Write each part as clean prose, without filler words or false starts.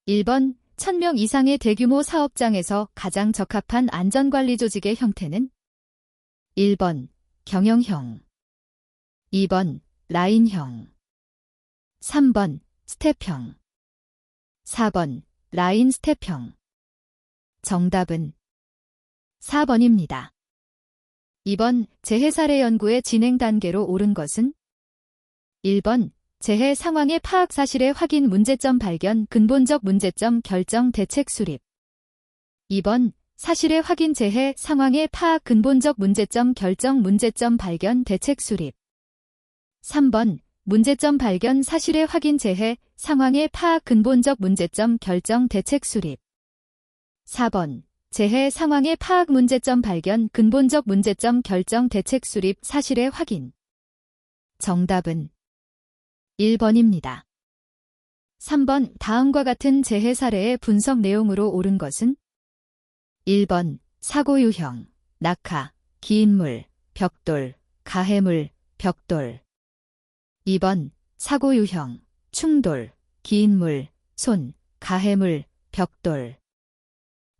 1번 1000명 이상의 대규모 사업장에서 가장 적합한 안전관리 조직의 형태는 1번 경영형, 2번 라인형, 3번 스텝형, 4번 라인 스텝형. 정답은 4번입니다. 2번 재해 사례 연구의 진행 단계로 오른 것은 1번 재해 상황의 파악 사실의 확인 문제점 발견 근본적 문제점 결정 대책 수립 2번 사실의 확인 재해 상황의 파악 근본적 문제점 결정 문제점 발견 대책 수립 3번 문제점 발견 사실의 확인 재해 상황의 파악 근본적 문제점 결정 대책 수립 4번 재해 상황의 파악 문제점 발견 근본적 문제점 결정 대책 수립 사실의 확인. 정답은 1번입니다. 3번 다음과 같은 재해 사례의 분석 내용으로 옳은 것은 1번 사고 유형, 낙하, 기인물, 벽돌, 가해물, 벽돌 2번 사고 유형, 충돌, 기인물, 손, 가해물, 벽돌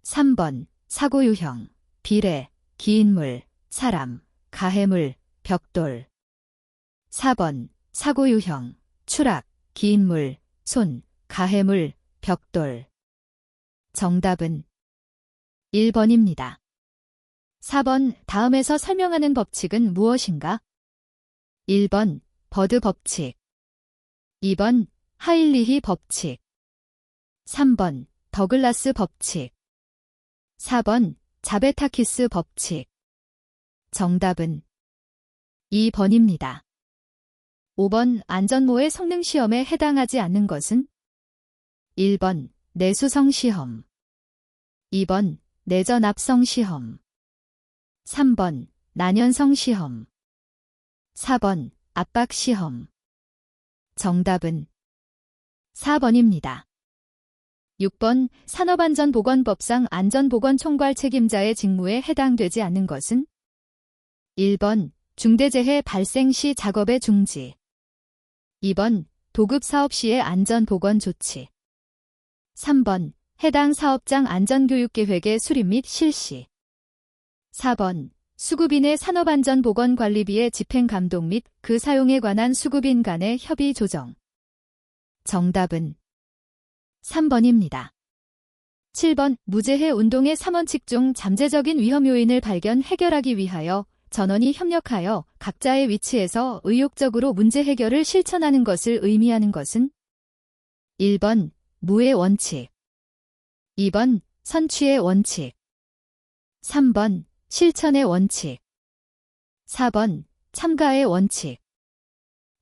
3번 사고 유형, 비례, 기인물, 사람, 가해물, 벽돌 4번 사고 유형, 추락, 기인물, 손, 가해물, 벽돌. 정답은 1번입니다. 4번 다음에서 설명하는 법칙은 무엇인가? 1번 버드 법칙 2번 하일리히 법칙 3번 더글라스 법칙 4번 자베타키스 법칙. 정답은 2번입니다. 5번 안전모의 성능시험에 해당하지 않는 것은 1번 내수성시험 2번 내전압성시험 3번 난연성시험 4번 압박시험. 정답은 4번입니다. 6번 산업안전보건법상 안전보건총괄 책임자의 직무에 해당되지 않는 것은 1번 중대재해 발생 시 작업의 중지 2번 도급사업 시의 안전보건 조치 3번 해당 사업장 안전교육계획의 수립 및 실시 4번 수급인의 산업안전보건관리비의 집행감독 및 그 사용에 관한 수급인 간의 협의 조정. 정답은 3번입니다. 7번 무재해 운동의 3원칙 중 잠재적인 위험 요인을 발견 해결하기 위하여 전원이 협력하여 각자의 위치에서 의욕적으로 문제 해결을 실천하는 것을 의미하는 것은 1번 무의 원칙 2번 선취의 원칙 3번 실천의 원칙 4번 참가의 원칙.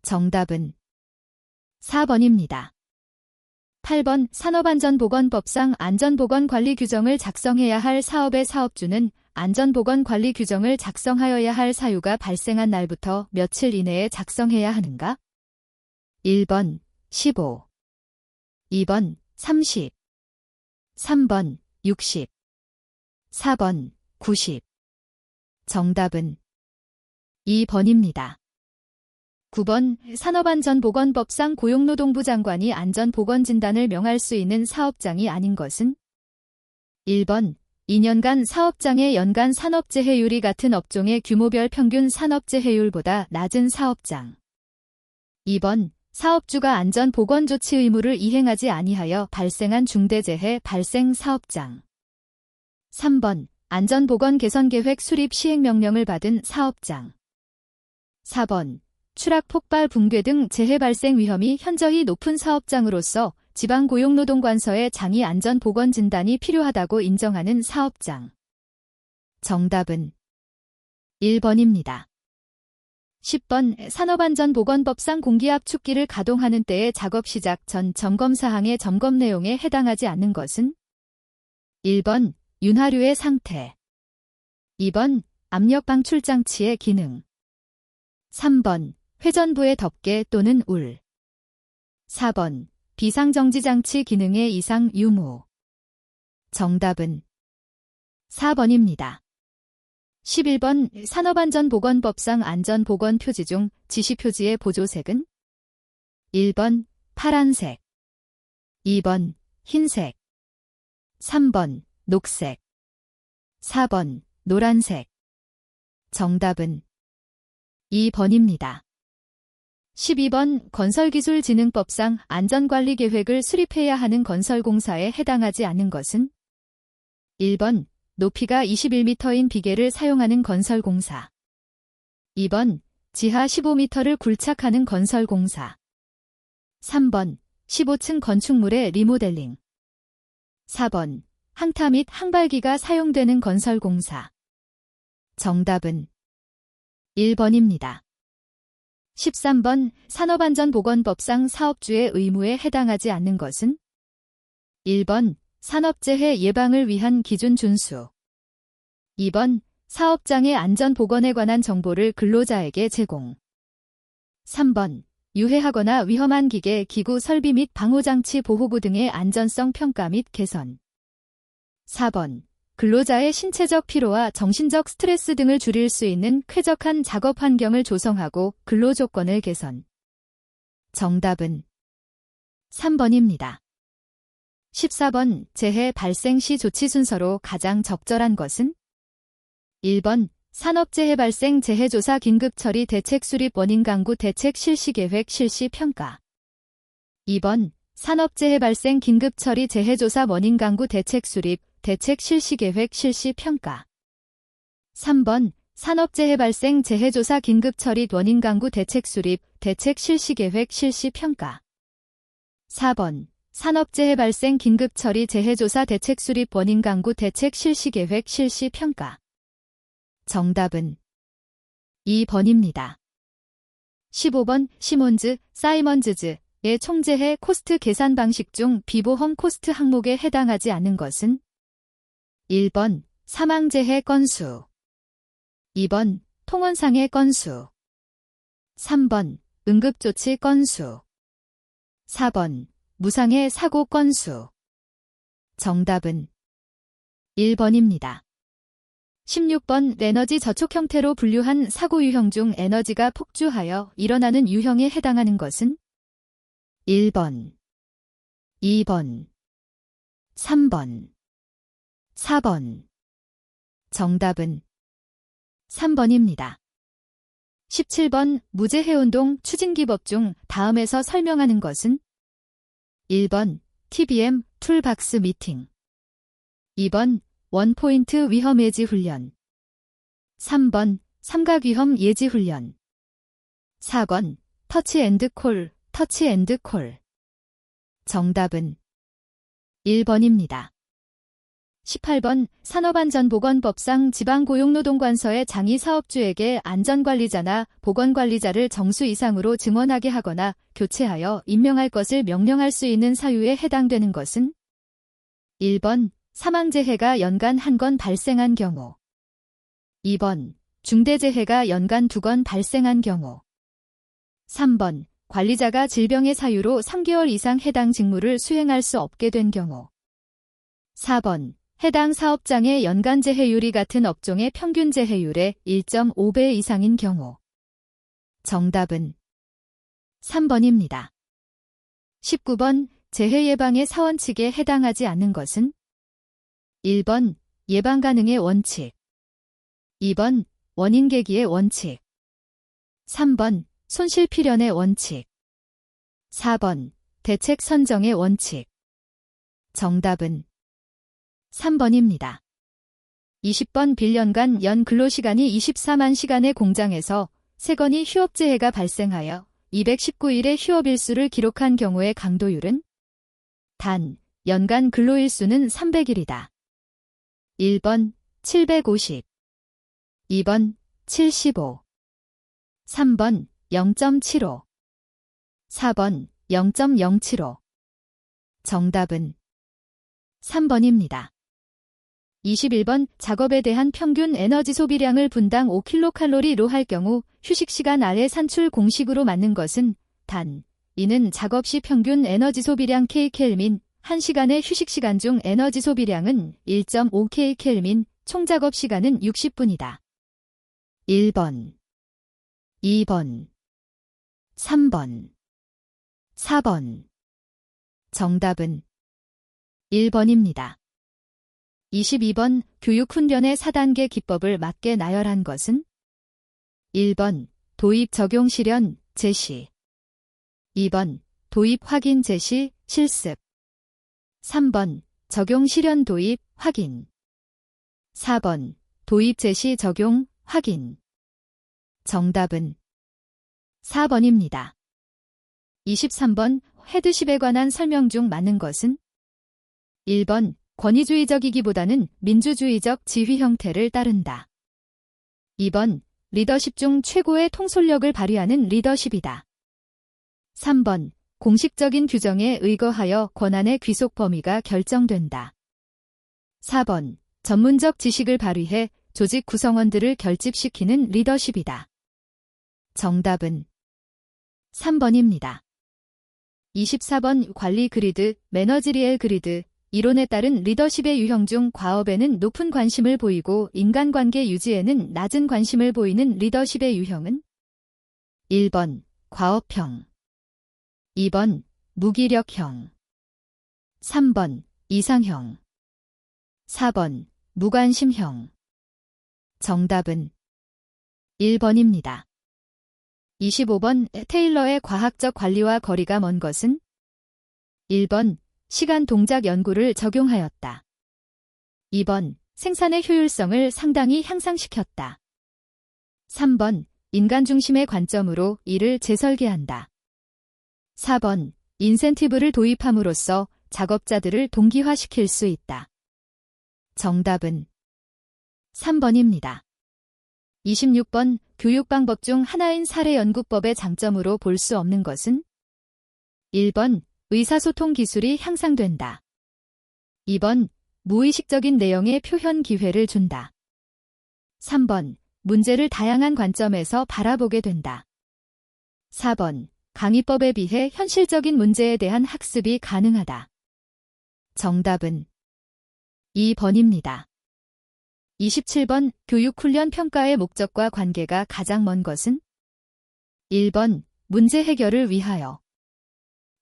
정답은 4번입니다. 8번 산업안전보건법상 안전보건관리 규정을 작성해야 할 사업의 사업주는 안전보건관리 규정을 작성하여야 할 사유가 발생한 날부터 며칠 이내에 작성해야 하는가? 1번 15 2번 30 3번 60 4번 90 정답은 2번입니다. 9번 산업안전보건법상 고용노동부 장관이 안전보건진단을 명할 수 있는 사업장이 아닌 것은 1번 2년간 사업장의 연간 산업재해율이 같은 업종의 규모별 평균 산업재해율보다 낮은 사업장 2번 사업주가 안전보건조치 의무를 이행하지 아니하여 발생한 중대재해 발생 사업장 3번 안전보건 개선계획 수립 시행명령을 받은 사업장 4번 추락, 폭발, 붕괴 등 재해 발생 위험이 현저히 높은 사업장으로서 지방고용노동관서의 장기 안전보건진단이 필요하다고 인정하는 사업장. 정답은 1번입니다. 10번 산업안전보건법상 공기압축기를 가동하는 때의 작업 시작 전 점검사항의 점검 내용에 해당하지 않는 것은 1번 윤활유의 상태 2번 압력방출장치의 기능 3번 회전부의 덮개 또는 울 4번 비상정지장치 기능의 이상 유무. 정답은 4번입니다. 11번 산업안전보건법상 안전보건표지 중 지시표지의 보조색은 1번 파란색 2번 흰색. 3번, 녹색. 4번, 노란색. 정답은 2번입니다. 12번 건설기술진흥법상 안전관리계획을 수립해야 하는 건설공사에 해당하지 않은 것은 1번 높이가 21m인 비계를 사용하는 건설공사. 2번 지하 15m를 굴착하는 건설공사. 3번 15층 건축물의 리모델링. 4번 항타 및 항발기가 사용되는 건설공사. 정답은 1번입니다. 13번 산업안전보건법상 사업주의 의무에 해당하지 않는 것은 1번 산업재해 예방을 위한 기준 준수. 2번 사업장의 안전보건에 관한 정보를 근로자에게 제공. 3번 유해하거나 위험한 기계, 기구 설비 및 방호장치 보호구 등의 안전성 평가 및 개선. 4번 근로자의 신체적 피로와 정신적 스트레스 등을 줄일 수 있는 쾌적한 작업 환경을 조성하고 근로 조건을 개선. 정답은 3번입니다. 14번 재해 발생 시 조치 순서로 가장 적절한 것은 1번 산업재해 발생 재해조사 긴급처리 대책 수립 원인 강구 대책 실시계획 실시평가. 2번 산업재해 발생 긴급처리 재해조사 원인 강구 대책 수립 대책 실시계획 실시평가. 3번 산업재해 발생 재해조사 긴급처리 원인 강구 대책 수립 대책 실시계획 실시평가. 4번 산업재해 발생 긴급처리 재해조사 대책 수립 원인 강구 대책 실시계획 실시평가. 정답은 2번입니다. 15번 시몬즈, 사이먼즈즈의 총재해 코스트 계산 방식 중 비보험 코스트 항목에 해당하지 않는 것은 1번 사망재해 건수. 2번 통원상해 건수. 3번 응급조치 건수. 4번 무상해 사고 건수. 정답은 1번입니다. 16번 에너지 저촉 형태로 분류한 사고 유형 중 에너지가 폭주하여 일어나는 유형에 해당하는 것은 1번, 2번, 3번, 4번. 정답은 3번입니다. 17번 무제해운동 추진기법 중 다음에서 설명하는 것은 1번 TBM 툴박스 미팅. 2번 원포인트 위험 예지 훈련. 3번 삼각위험 예지 훈련. 4번 터치 앤드 콜. 정답은 1번입니다. 18번 산업안전보건법상 지방고용노동관서의 장의사업주에게 안전관리자나 보건관리자를 정수 이상으로 증원하게 하거나 교체하여 임명할 것을 명령할 수 있는 사유에 해당되는 것은 1번 사망재해가 연간 1건 발생한 경우. 2번 중대재해가 연간 2건 발생한 경우. 3번 관리자가 질병의 사유로 3개월 이상 해당 직무를 수행할 수 없게 된 경우. 4번 해당 사업장의 연간 재해율이 같은 업종의 평균 재해율의 1.5배 이상인 경우. 정답은 3번입니다. 19번 재해 예방의 사원칙에 해당하지 않는 것은 1번 예방 가능의 원칙. 2번 원인 계기의 원칙. 3번 손실 필연의 원칙. 4번 대책 선정의 원칙. 정답은 3번입니다. 20번 빌년간 연 근로시간이 24만 시간의 공장에서 3건이 휴업재해가 발생하여 219일의 휴업일수를 기록한 경우의 강도율은 단 연간 근로일수는 300일이다. 1번 750. 2번 75. 3번 0.75. 4번 0.075. 정답은 3번입니다. 21번 작업에 대한 평균 에너지 소비량을 분당 5kcal로 할 경우 휴식시간 아래 산출 공식으로 맞는 것은 단 이는 작업 시 평균 에너지 소비량 kcal 민 1시간의 휴식시간 중 에너지 소비량은 1.5kcal 민 총 작업 시간은 60분이다. 1번 2번 3번 4번. 정답은 1번입니다. 22번 교육훈련의 4단계 기법을 맞게 나열한 것은 1번 도입 적용 실현 제시 2번 도입 확인 제시 실습 3번 적용 실현 도입 확인 4번 도입 제시 적용 확인 정답은 4번입니다. 23번 헤드십에 관한 설명 중 맞는 것은 1번 권위주의적이기보다는 민주주의적 지휘 형태를 따른다. 2번 리더십 중 최고의 통솔력을 발휘하는 리더십이다. 3번 공식적인 규정에 의거하여 권한의 귀속 범위가 결정된다. 4번 전문적 지식을 발휘해 조직 구성원들을 결집시키는 리더십이다. 정답은 3번입니다. 24번 관리 그리드, 매너지리엘 그리드, 이론에 따른 리더십의 유형 중 과업에는 높은 관심을 보이고 인간관계 유지에는 낮은 관심을 보이는 리더십의 유형은 1번 과업형 2번 무기력형 3번 이상형 4번 무관심형 정답은 1번입니다. 25번 테일러의 과학적 관리와 거리가 먼 것은 1번 시간 동작 연구를 적용하였다. 2번 생산의 효율성을 상당히 향상시켰다. 3번 인간 중심의 관점으로 일을 재설계한다. 4번 인센티브를 도입함으로써 작업자들을 동기화시킬 수 있다. 정답은 3번입니다. 26번 교육 방법 중 하나인 사례연구법의 장점으로 볼 수 없는 것은 1번 의사소통 기술이 향상된다. 2번 무의식적인 내용의 표현 기회를 준다. 3번 문제를 다양한 관점에서 바라보게 된다. 4번 강의법에 비해 현실적인 문제에 대한 학습이 가능하다. 정답은 2번입니다. 27번 교육훈련 평가의 목적과 관계가 가장 먼 것은 1번 문제 해결을 위하여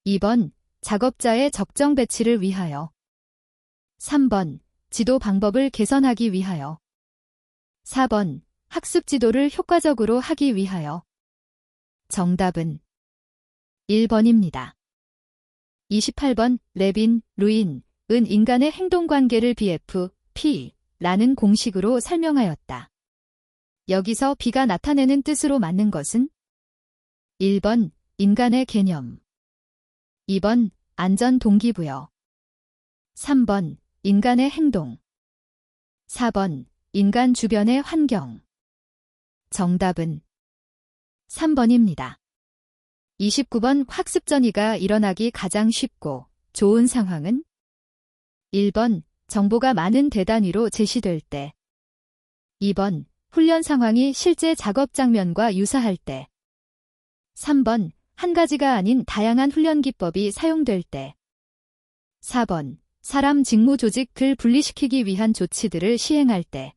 2번 작업자의 적정 배치를 위하여 3번 지도 방법을 개선하기 위하여 4번 학습 지도를 효과적으로 하기 위하여 정답은 1번입니다. 28번 레빈, 루인은 인간의 행동관계를 BF, P 라는 공식으로 설명하였다. 여기서 B가 나타내는 뜻으로 맞는 것은 1번 인간의 개념 2번 안전 동기부여 3번 인간의 행동 4번 인간 주변의 환경 정답은 3번입니다. 29번 학습 전이가 일어나기 가장 쉽고 좋은 상황은 1번 정보가 많은 대단위로 제시될 때 2번 훈련 상황이 실제 작업 장면과 유사할 때 3번 한 가지가 아닌 다양한 훈련 기법이 사용될 때 4번 사람 직무 조직을 분리시키기 위한 조치들을 시행할 때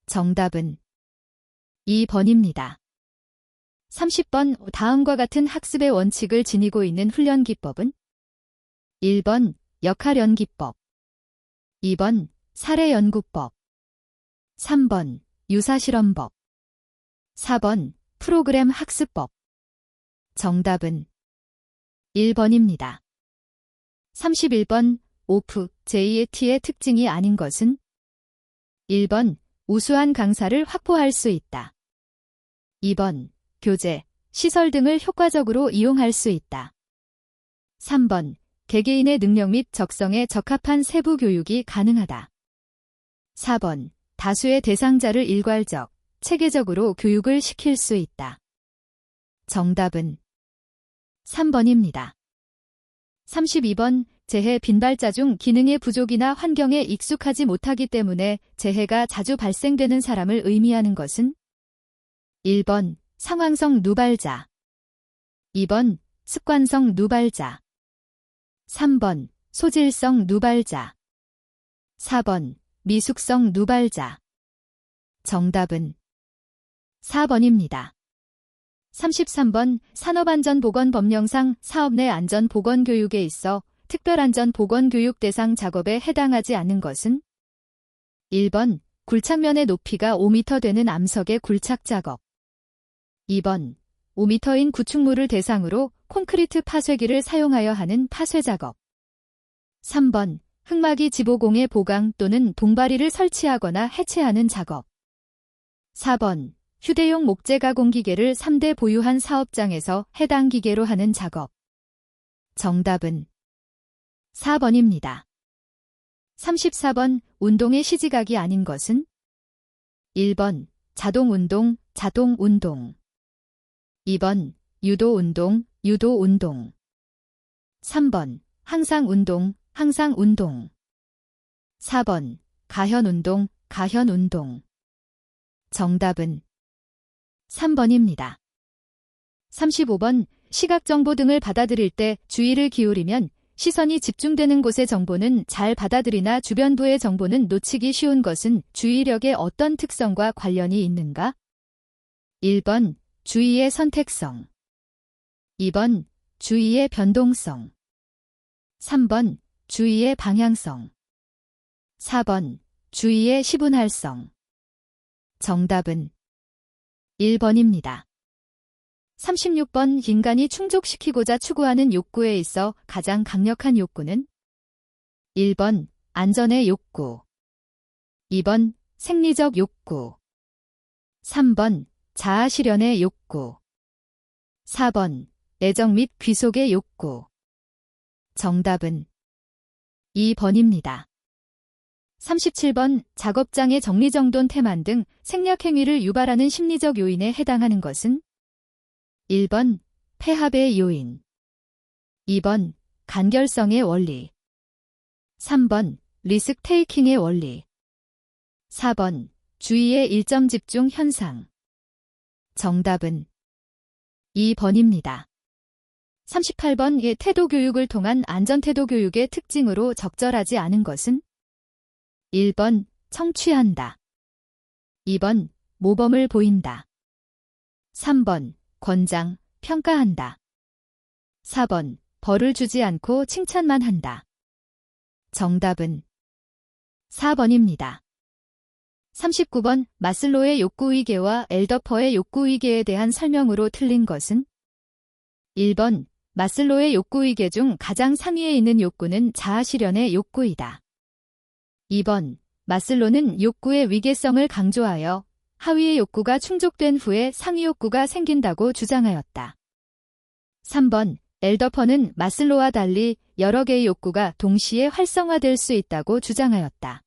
정답은 2번입니다. 30번 다음과 같은 학습의 원칙을 지니고 있는 훈련 기법은 1번 역할연기법 2번 사례연구법 3번 유사실험법 4번 프로그램 학습법 정답은 1번입니다. 31번 오프, JAT의 특징이 아닌 것은 1번 우수한 강사를 확보할 수 있다. 2번 교재, 시설 등을 효과적으로 이용할 수 있다. 3번 개개인의 능력 및 적성에 적합한 세부 교육이 가능하다. 4번 다수의 대상자를 일괄적, 체계적으로 교육을 시킬 수 있다. 정답은 3번입니다. 32번 재해 빈발자 중 기능의 부족이나 환경에 익숙하지 못하기 때문에 재해가 자주 발생되는 사람을 의미하는 것은 1번 상황성 누발자 2번 습관성 누발자 3번 소질성 누발자 4번 미숙성 누발자 정답은 4번입니다. 33번 산업안전보건법령상 사업 내 안전보건교육에 있어 특별안전보건교육 대상 작업에 해당하지 않는 것은 1번 굴착면의 높이가 5m 되는 암석의 굴착 작업 2번 5m인 구축물을 대상으로 콘크리트 파쇄기를 사용하여 하는 파쇄 작업 3번 흙막이 지보공에 보강 또는 동바리를 설치하거나 해체하는 작업 4번 휴대용 목재 가공 기계를 3대 보유한 사업장에서 해당 기계로 하는 작업 정답은 4번입니다. 34번 운동의 시지각이 아닌 것은 1번 자동운동, 자동운동 2번 유도운동, 유도운동 3번 항상운동, 항상운동 4번 가현운동, 가현운동 정답은 3번입니다. 35번 시각정보 등을 받아들일 때 주의를 기울이면 시선이 집중되는 곳의 정보는 잘 받아들이나 주변부의 정보는 놓치기 쉬운 것은 주의력의 어떤 특성과 관련이 있는가? 1번 주의의 선택성 2번 주의의 변동성 3번 주의의 방향성 4번 주의의 시분할성 정답은 1번입니다. 36번 인간이 충족시키고자 추구하는 욕구에 있어 가장 강력한 욕구는 1번 안전의 욕구 2번 생리적 욕구 3번 자아실현의 욕구 4번 애정 및 귀속의 욕구 정답은 2번입니다. 37번 작업장의 정리정돈 태만 등 생략행위를 유발하는 심리적 요인에 해당하는 것은 1번 폐합의 요인 2번 간결성의 원리 3번 리스크 테이킹의 원리 4번 주의의 일점 집중 현상 정답은 2번입니다. 38번 태도 교육을 통한 안전태도 교육의 특징으로 적절하지 않은 것은 1번 청취한다 2번 모범을 보인다 3번 권장, 평가한다 4번 벌을 주지 않고 칭찬만 한다 정답은 4번입니다. 39번 마슬로의 욕구위계와 엘더퍼의 욕구위계에 대한 설명으로 틀린 것은 1번 마슬로의 욕구위계 중 가장 상위에 있는 욕구는 자아실현의 욕구이다. 2번 마슬로는 욕구의 위계성을 강조하여 하위의 욕구가 충족된 후에 상위 욕구가 생긴다고 주장하였다. 3번 엘더퍼는 마슬로와 달리 여러 개의 욕구가 동시에 활성화될 수 있다고 주장하였다.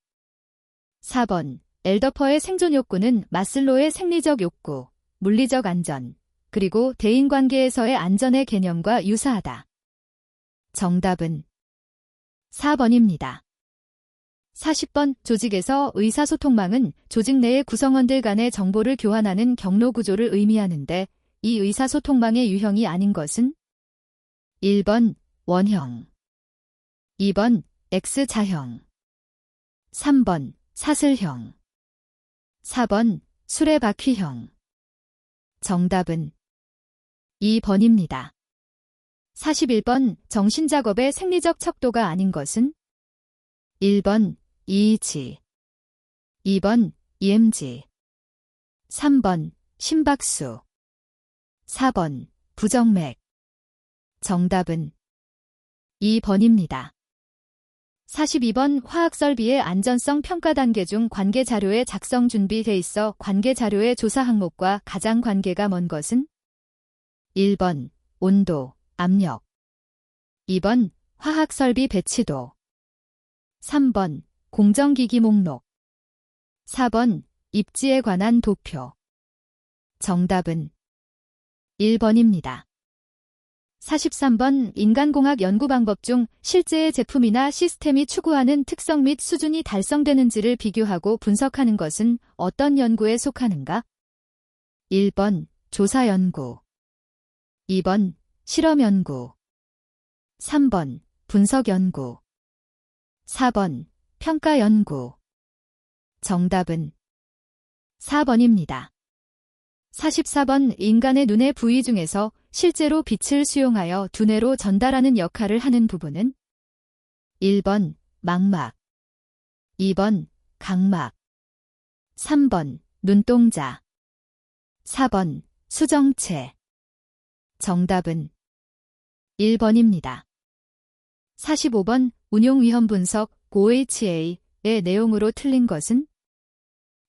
4번 엘더퍼의 생존 욕구는 마슬로의 생리적 욕구, 물리적 안전, 그리고 대인관계에서의 안전의 개념과 유사하다. 정답은 4번입니다. 40번 조직에서 의사소통망은 조직 내의 구성원들 간의 정보를 교환하는 경로구조를 의미하는데 이 의사소통망의 유형이 아닌 것은 1번 원형 2번 X자형 3번 사슬형 4번 수레바퀴형 정답은 2번입니다. 41번 정신작업의 생리적 척도가 아닌 것은 1번 EEG 2번 EMG 3번 심박수 4번 부정맥 정답은 2번입니다. 42번 화학설비의 안전성 평가 단계 중 관계 자료의 작성 준비돼 있어 관계 자료의 조사 항목과 가장 관계가 먼 것은 1번 온도, 압력 2번 화학설비 배치도 3번 공정기기 목록 4번 입지에 관한 도표 정답은 1번입니다. 43번 인간공학 연구 방법 중 실제의 제품이나 시스템이 추구하는 특성 및 수준이 달성되는지를 비교하고 분석하는 것은 어떤 연구에 속하는가? 1번 조사 연구 2번 실험 연구 3번 분석 연구 4번 평가 연구 정답은 4번입니다. 44번 인간의 눈의 부위 중에서 실제로 빛을 수용하여 두뇌로 전달하는 역할을 하는 부분은 1번 망막, 2번 각막, 3번 눈동자, 4번 수정체. 정답은 1번입니다. 45번 운용위험 분석 OHA의 내용으로 틀린 것은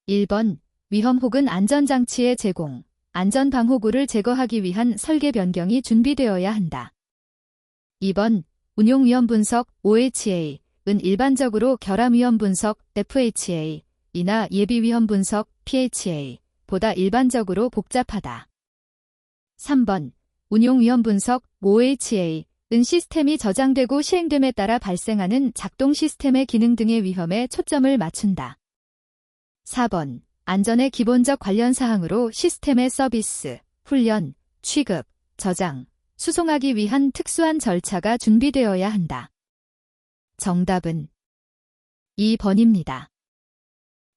1번 위험 혹은 안전장치의 제공, 안전방호구를 제거하기 위한 설계 변경이 준비되어야 한다. 2번 운용위험 분석 OHA은 일반적으로 결함위험 분석 FHA이나 예비위험 분석 PHA보다 일반적으로 복잡하다. 3번 운용위험 분석 OHA은 시스템이 저장되고 시행됨에 따라 발생하는 작동 시스템의 기능 등의 위험에 초점을 맞춘다. 4번 안전의 기본적 관련 사항으로 시스템의 서비스, 훈련, 취급, 저장, 수송하기 위한 특수한 절차가 준비되어야 한다. 정답은 2번입니다.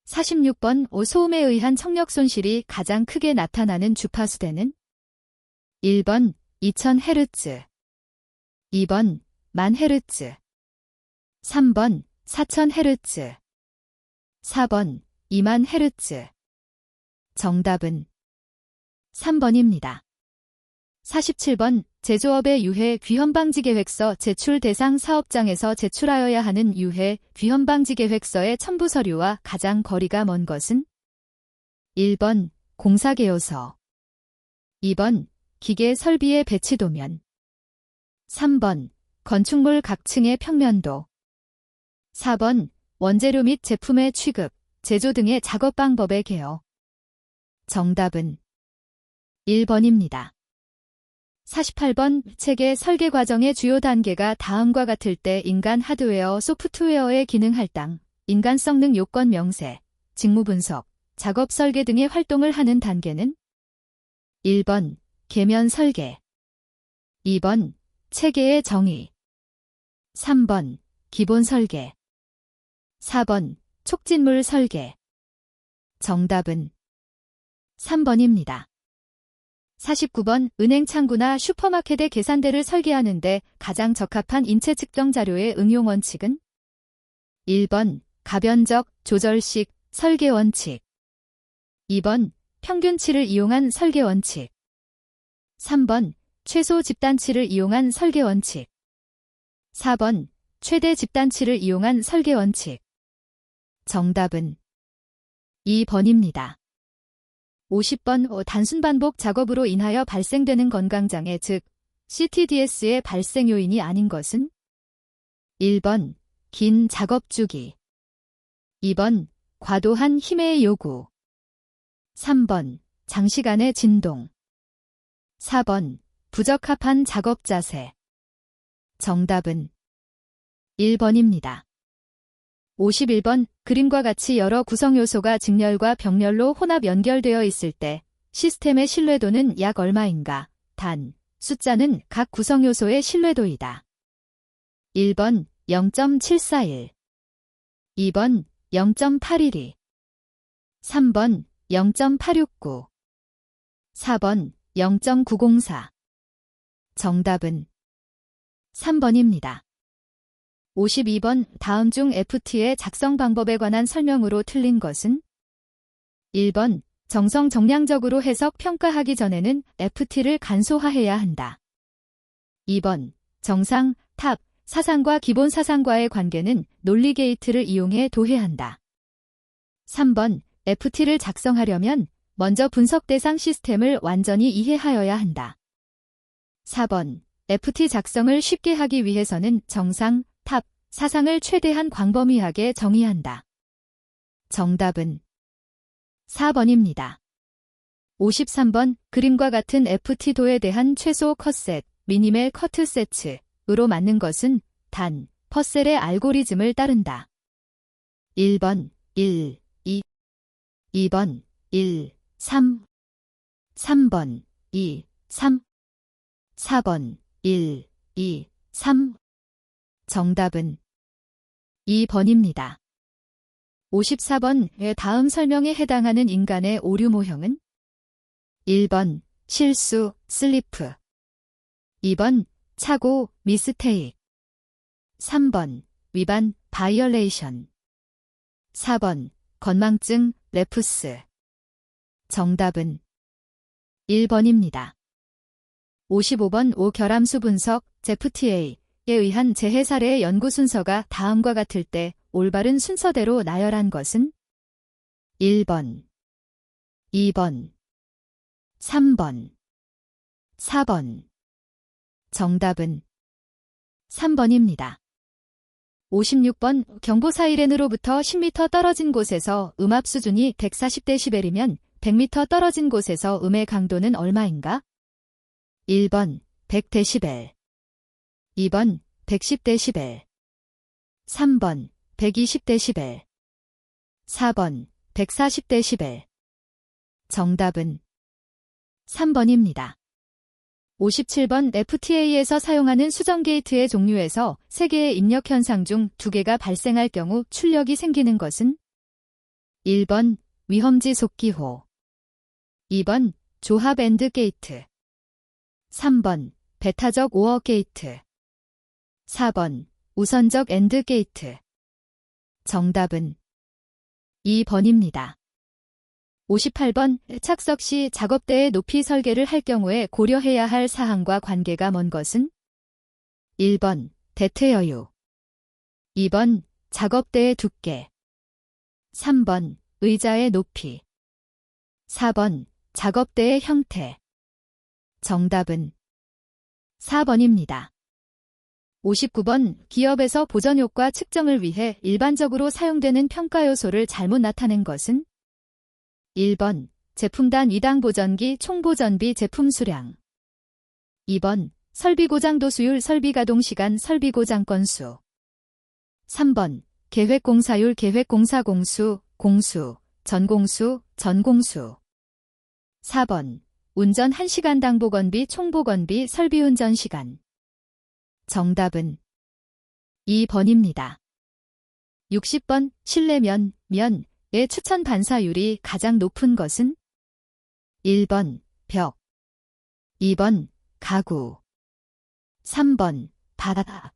46번 소음에 의한 청력 손실이 가장 크게 나타나는 주파수대는 1번 2000Hz, 2번 1000Hz, 3번 4000Hz, 4번 20000Hz. 정답은 3번입니다. 47번 제조업의 유해 위험방지 계획서 제출 대상 사업장에서 제출하여야 하는 유해 위험방지 계획서의 첨부 서류와 가장 거리가 먼 것은 1번 공사개요서, 2번 기계 설비의 배치도면, 3번 건축물 각 층의 평면도, 4번 원재료 및 제품의 취급, 제조 등의 작업 방법의 개요. 정답은 1번입니다. 48번 체계 설계 과정의 주요 단계가 다음과 같을 때 인간 하드웨어, 소프트웨어의 기능 할당, 인간 성능 요건 명세, 직무 분석, 작업 설계 등의 활동을 하는 단계는 1번 계면 설계, 2번 체계의 정의, 3번 기본 설계, 4번 촉진물 설계. 정답은 3번입니다. 49번 은행 창구나 슈퍼마켓의 계산대를 설계하는데 가장 적합한 인체 측정 자료의 응용 원칙은 1번 가변적, 조절식, 설계 원칙, 2번 평균치를 이용한 설계 원칙, 3번 최소 집단치를 이용한 설계 원칙, 4번 최대 집단치를 이용한 설계 원칙. 정답은 2번입니다. 50번 단순 반복 작업으로 인하여 발생되는 건강장애 즉 CTDS의 발생 요인이 아닌 것은 1번 긴 작업 주기, 2번 과도한 힘의 요구, 3번 장시간의 진동, 4번 부적합한 작업 자세. 정답은 1번입니다. 51번 그림과 같이 여러 구성 요소가 직렬과 병렬로 혼합 연결되어 있을 때 시스템의 신뢰도는 약 얼마인가? 단, 숫자는 각 구성 요소의 신뢰도이다. 1번 0.741, 2번 0.812, 3번 0.869, 4번 0.904. 정답은 3번입니다. 52번 다음 중 FT의 작성 방법에 관한 설명으로 틀린 것은 1번 정성 정량적으로 해석 평가하기 전에는 FT를 간소화해야 한다. 2번 정상, 탑, 사상과 기본 사상과의 관계는 논리 게이트를 이용해 도해한다. 3번 FT를 작성하려면 먼저 분석 대상 시스템을 완전히 이해하여야 한다. 4번 FT 작성을 쉽게 하기 위해서는 정상, 탑, 사상을 최대한 광범위하게 정의한다. 정답은 4번입니다. 53번 그림과 같은 FT도에 대한 최소 컷셋, 미니멀 커트셋으로 맞는 것은 단, 퍼셀의 알고리즘을 따른다. 1번 1, 2, 2번 1, 3, 3번 2, 3, 4번 1, 2, 3. 정답은 2번입니다. 54번의 다음 설명에 해당하는 인간의 오류 모형은 1번 실수, 슬리프, 2번 착오, 미스테이크, 3번 위반, 바이올레이션. 4번, 건망증, 레푸스. 정답은 1번입니다. 55번 오결함수 분석, 제프TA에 의한 재해 사례의 연구 순서가 다음과 같을 때 올바른 순서대로 나열한 것은 1번, 2번, 3번, 4번. 정답은 3번입니다. 56번 경보사이렌으로부터 10m 떨어진 곳에서 음압 수준이 140dB이면 100m 떨어진 곳에서 음의 강도는 얼마인가? 1번 100dB, 2번 110dB, 3번 120dB, 4번 140dB. 정답은 3번입니다. 57번 FTA에서 사용하는 수정 게이트의 종류에서 3개의 입력 현상 중 2개가 발생할 경우 출력이 생기는 것은 1번 위험지 속기호, 2번 조합 엔드 게이트, 3번 배타적 오어 게이트, 4번 우선적 엔드 게이트. 정답은 2번입니다. 58번 착석 시 작업대의 높이 설계를 할 경우에 고려해야 할 사항과 관계가 먼 것은 1번 대퇴 여유, 2번 작업대의 두께, 3번 의자의 높이, 4번 작업대의 형태. 정답은 4번입니다. 59번 기업에서 보전효과 측정을 위해 일반적으로 사용되는 평가 요소를 잘못 나타낸 것은 1번 제품단 위당 보전기 총보전비 제품 수량, 2번 설비 고장 도수율 설비 가동 시간 설비 고장 건수, 3번 계획 공사율 계획 공사 공수 공수 전공수 전공수, 4번 운전 1시간당 보건비 총보건비 설비 운전 시간. 정답은 2번입니다. 60번 실내면 면의 추천 반사율이 가장 높은 것은 1번 벽, 2번 가구, 3번 바닥,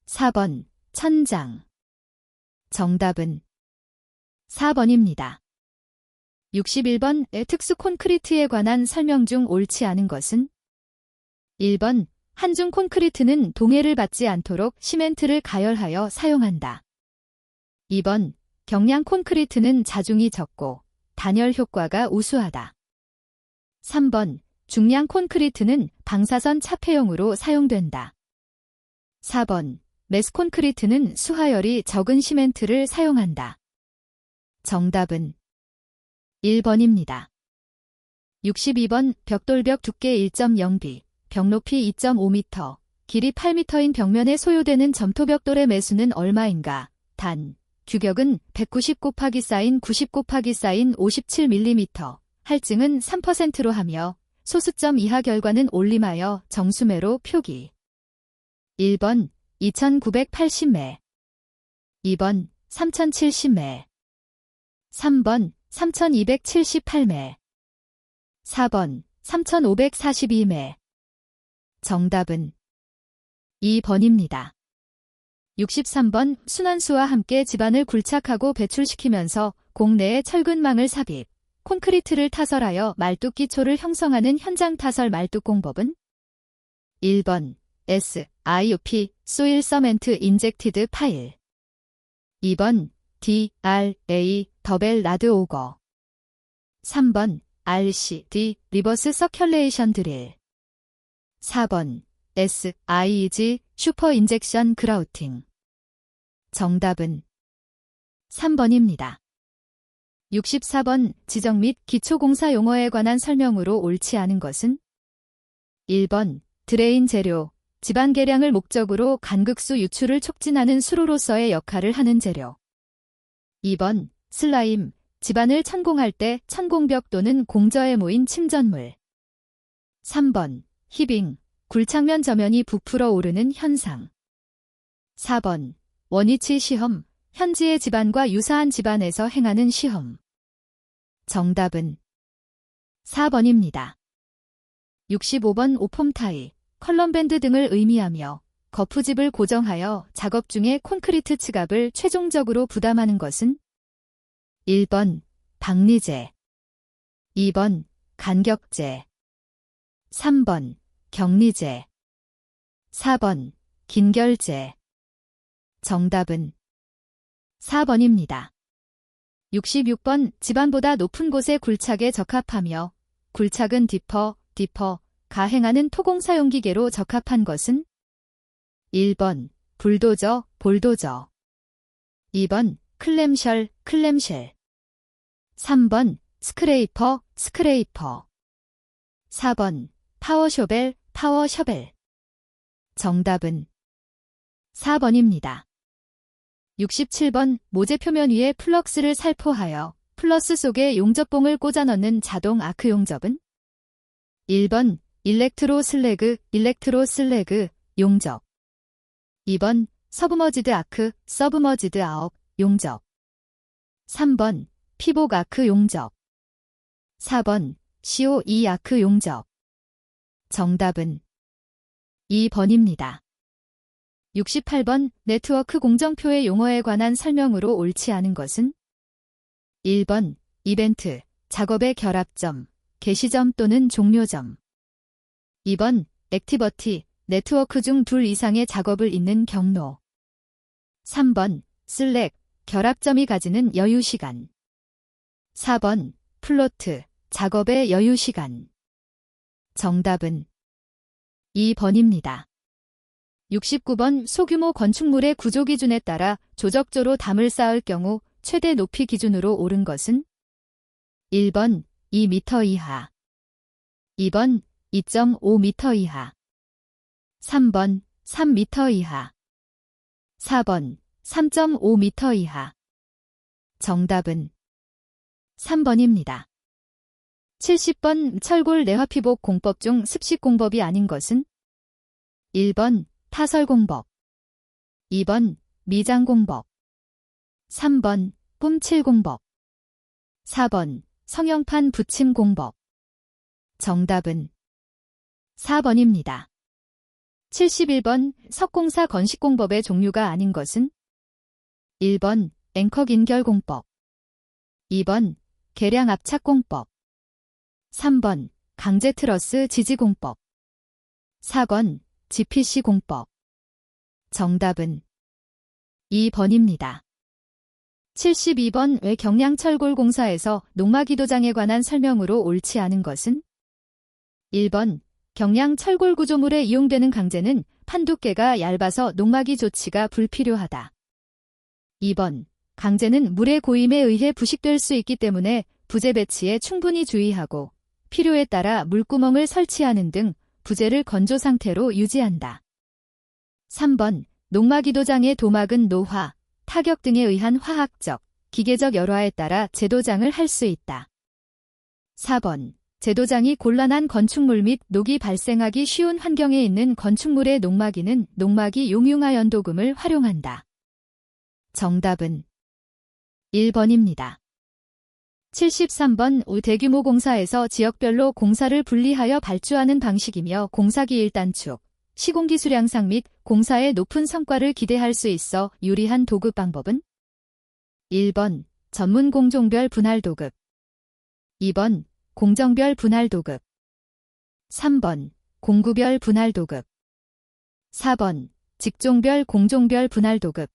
4번 천장. 정답은 4번입니다. 61번 특수 콘크리트에 관한 설명 중 옳지 않은 것은 1번 한중 콘크리트는 동해를 받지 않도록 시멘트를 가열하여 사용한다. 2번 경량 콘크리트는 자중이 적고 단열 효과가 우수하다. 3번 중량 콘크리트는 방사선 차폐용으로 사용된다. 4번 메스 콘크리트는 수하열이 적은 시멘트를 사용한다. 정답은 1번입니다. 62번 벽돌벽 두께 1.0b, 벽 높이 2.5m, 길이 8m인 벽면에 소요되는 점토벽돌의 매수는 얼마인가? 단, 규격은 190 곱하기 사인 90 곱하기 사인 57mm, 할증은 3%로 하며 소수점 이하 결과는 올림하여 정수매로 표기. 1번 2980매, 2번 3070매, 3번 3278매, 4번 3542매. 정답은 2번입니다. 63번 순환수와 함께 집안을 굴착하고 배출시키면서 공내에 철근망을 삽입, 콘크리트를 타설하여 말뚝 기초를 형성하는 현장 타설 말뚝 공법은 1번 SIUP 소일 서멘트 인젝티드 파일, 2번 DRA 더벨 라드 오거, 3번 RCD 리버스 서큘레이션 드릴, 4번 SIEG 슈퍼 인젝션 그라우팅. 정답은 3번입니다. 64번 지정 및 기초공사 용어에 관한 설명으로 옳지 않은 것은 1번 드레인 재료, 집안 개량을 목적으로 간극수 유출을 촉진하는 수로로서의 역할을 하는 재료. 2번 슬라임, 집안을 천공할 때 천공벽 또는 공저에 모인 침전물. 3번 히빙, 굴착면 저면이 부풀어 오르는 현상. 4번 원위치 시험, 현지의 집안과 유사한 집안에서 행하는 시험. 정답은 4번입니다. 65번 오폼타이, 컬럼밴드 등을 의미하며 거푸집을 고정하여 작업 중에 콘크리트 치갑을 최종적으로 부담하는 것은 1번 박리재, 2번 간격재, 3번 격리재, 4번 긴결재. 정답은 4번입니다. 66번 집안보다 높은 곳에 굴착에 적합하며 굴착은 디퍼가 행하는 토공사용기계로 적합한 것은 1번 불도저, 볼도저, 2번 클램쉘, 3번 스크레이퍼, 4번 파워쇼벨, 정답은 4번입니다. 67번 모재 표면 위에 플럭스를 살포하여 플러스 속에 용접봉을 꽂아 넣는 자동 아크 용접은 1번 일렉트로 슬래그, 용접, 2번 서브머지드 아크, 용접, 3번 피복 아크 용접, 4번 CO2 아크 용접. 정답은 2번입니다. 68번 네트워크 공정표의 용어에 관한 설명으로 옳지 않은 것은 1번 이벤트, 작업의 결합점, 개시점 또는 종료점, 2번 액티버티, 네트워크 중 둘 이상의 작업을 잇는 경로, 3번 슬랙, 결합점이 가지는 여유시간, 4번 플로트, 작업의 여유시간. 정답은 2번입니다. 69번 소규모 건축물의 구조 기준에 따라 조적조로 담을 쌓을 경우 최대 높이 기준으로 옳은 것은 1번 2m 이하, 2번 2.5m 이하, 3번 3m 이하, 4번 3.5m 이하. 정답은 3번입니다. 70번 철골 내화피복 공법 중 습식 공법이 아닌 것은 1번 타설 공법, 2번 미장 공법, 3번 뿜칠 공법, 4번 성형판 붙임 공법. 정답은 4번입니다. 71번 석공사 건식공법의 종류가 아닌 것은 1번 앵커 긴결 공법, 2번 계량 압착 공법, 3번 강제 트러스 지지 공법, 4번 GPC 공법. 정답은 2번입니다. 72번 왜 경량철골공사에서 농마기도장에 관한 설명으로 옳지 않은 것은 1번 경량철골 구조물에 이용되는 강제는 판두께가 얇아서 농마기 조치가 불필요하다. 2번 강제는 물의 고임에 의해 부식될 수 있기 때문에 부재 배치에 충분히 주의하고 필요에 따라 물구멍을 설치하는 등 부재를 건조 상태로 유지한다. 3번 농마기도장의 도막은 노화, 타격 등에 의한 화학적, 기계적 열화에 따라 재도장을 할 수 있다. 4번 재도장이 곤란한 건축물 및 녹이 발생하기 쉬운 환경에 있는 건축물의 농마기는 농마기 용융화연도금을 활용한다. 정답은 1번입니다. 73번 대규모 공사에서 지역별로 공사를 분리하여 발주하는 방식이며 공사기 1단축, 시공기술 향상 및 공사의 높은 성과를 기대할 수 있어 유리한 도급 방법은 1번 전문 공종별 분할 도급, 2번 공정별 분할 도급, 3번 공구별 분할 도급, 4번 직종별 공종별 분할 도급.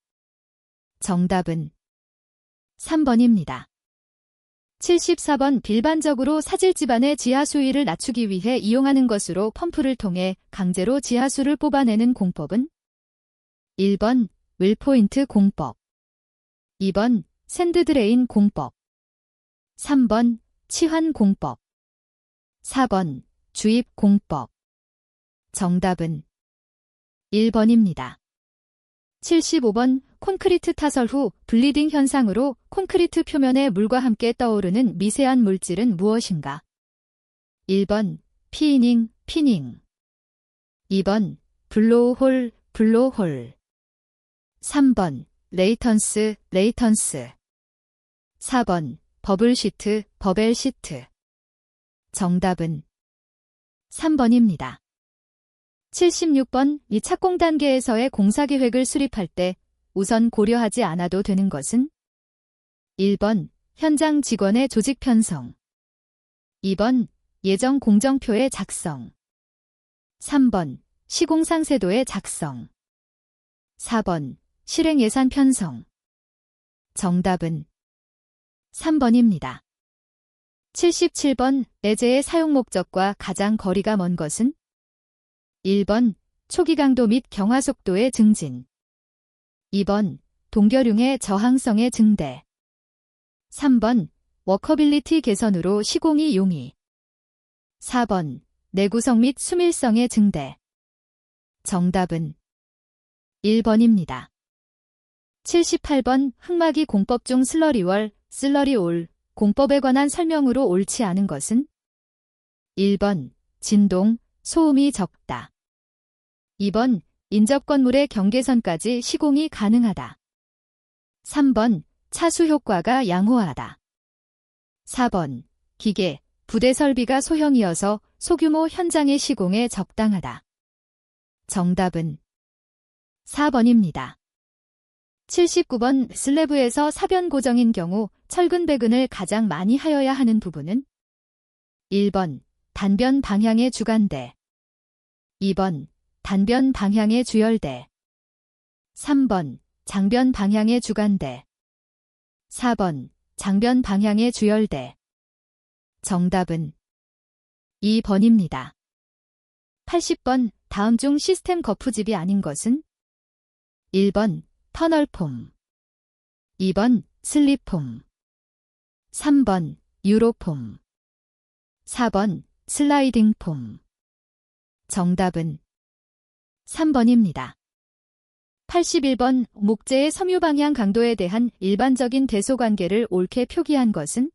정답은 3번입니다. 74번 일반적으로 사질지반의 지하 수위를 낮추기 위해 이용하는 것으로 펌프를 통해 강제로 지하수를 뽑아내는 공법은 1번 웰포인트 공법, 2번 샌드드레인 공법, 3번 치환 공법, 4번 주입 공법. 정답은 1번입니다. 75번 콘크리트 타설 후 블리딩 현상으로 콘크리트 표면에 물과 함께 떠오르는 미세한 물질은 무엇인가? 1번 피닝, 2번 블로우홀, 3번 레이턴스, 4번 버블시트, 버벨시트. 정답은 3번입니다. 76번 이 착공 단계에서의 공사계획을 수립할 때 우선 고려하지 않아도 되는 것은 1번 현장 직원의 조직 편성 2번 예정 공정표의 작성 3번 시공상세도의 작성 4번 실행 예산 편성 정답은 3번입니다. 77번 내재의 사용 목적과 가장 거리가 먼 것은 1번 초기 강도 및 경화 속도의 증진 2번 동결융의 저항성의 증대 3번 워커빌리티 개선으로 시공이 용이 4번 내구성 및 수밀성의 증대 정답은 1번입니다. 78번 흑마기 공법 중 슬러리월, 슬러리올 공법에 관한 설명으로 옳지 않은 것은 1번 진동, 소음이 적다 2번 인접 건물의 경계선까지 시공이 가능하다 3번 차수 효과가 양호하다 4번 기계, 부대 설비가 소형이어서 소규모 현장의 시공에 적당하다 정답은 4번입니다. 79번 슬래브에서 사변 고정인 경우 철근 배근을 가장 많이 하여야 하는 부분은 1번 단변 방향의 주간대 2번 단변 방향의 주열대 3번 장변 방향의 주간대 4번 장변 방향의 주열대 정답은 2번입니다. 80번 다음 중 시스템 거푸집이 아닌 것은 1번 터널폼 2번 슬립폼 3번 유로폼 4번 슬라이딩폼 정답은 3번입니다. 81번 목재의 섬유 방향 강도에 대한 일반적인 대소관계를 옳게 표기한 것은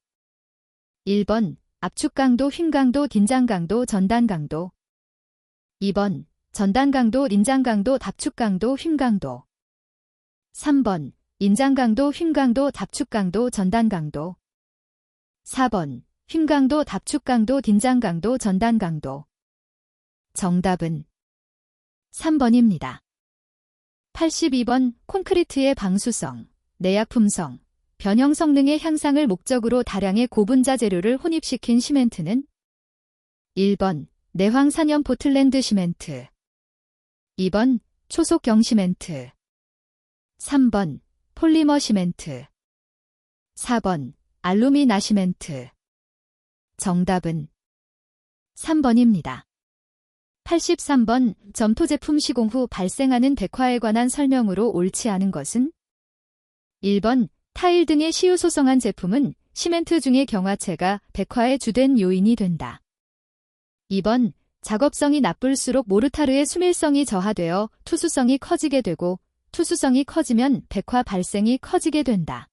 1번 압축 강도, 휭 강도, 딘장 강도, 전단 강도 2번 전단 강도, 린장 강도, 답축 강도, 휭 강도 3번 인장 강도, 휭 강도, 답축 강도, 전단 강도 4번 휭 강도, 답축 강도, 딘장 강도, 전단 강도 정답은 3번입니다. 82번 콘크리트의 방수성, 내약품성, 변형 성능의 향상을 목적으로 다량의 고분자 재료를 혼입시킨 시멘트는 1번 내황산염 포틀랜드 시멘트 2번 초속경 시멘트 3번 폴리머 시멘트 4번 알루미나 시멘트 정답은 3번입니다. 83번 점토 제품 시공 후 발생하는 백화에 관한 설명으로 옳지 않은 것은 1번 타일 등의 시유소성한 제품은 시멘트 중의 경화체가 백화의 주된 요인이 된다. 2번 작업성이 나쁠수록 모르타르의 수밀성이 저하되어 투수성이 커지게 되고 투수성이 커지면 백화 발생이 커지게 된다.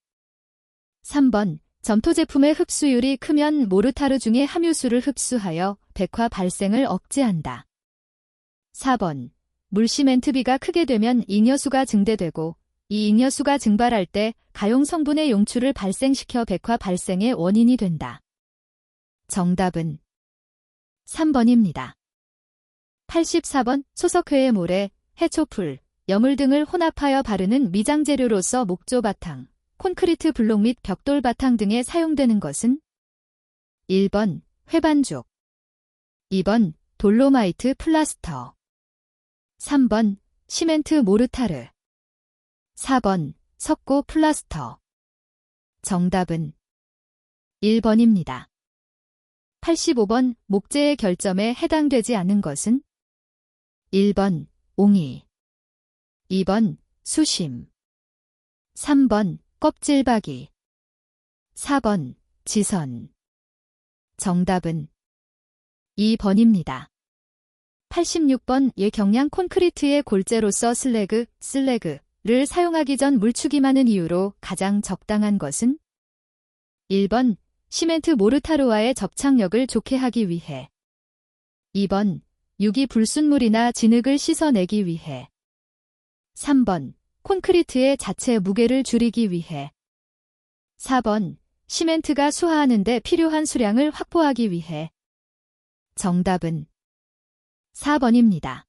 3번 점토 제품의 흡수율이 크면 모르타르 중의 함유수를 흡수하여 백화 발생을 억제한다. 4번 물시멘트비가 크게 되면 잉여수가 증대되고 이 잉여수가 증발할 때 가용 성분의 용출을 발생시켜 백화 발생의 원인이 된다. 정답은 3번입니다. 84번 소석회의 모래, 해초풀, 여물 등을 혼합하여 바르는 미장재료로서 목조 바탕, 콘크리트 블록 및 벽돌 바탕 등에 사용되는 것은 1번 회반죽 2번 돌로마이트 플라스터 3번 시멘트 모르타르 4번 석고 플라스터 정답은 1번입니다. 85번 목재의 결점에 해당되지 않는 것은 1번 옹이 2번 수심 3번 껍질박이 4번 지선 정답은 2번입니다. 86번 예경량 콘크리트의 골재로서 슬래그를 사용하기 전 물축이 많은 이유로 가장 적당한 것은 1번 시멘트 모르타르와의 접착력을 좋게 하기 위해 2번 유기 불순물이나 진흙을 씻어내기 위해 3번 콘크리트의 자체 무게를 줄이기 위해 4번 시멘트가 수하하는 데 필요한 수량을 확보하기 위해 정답은 4번입니다.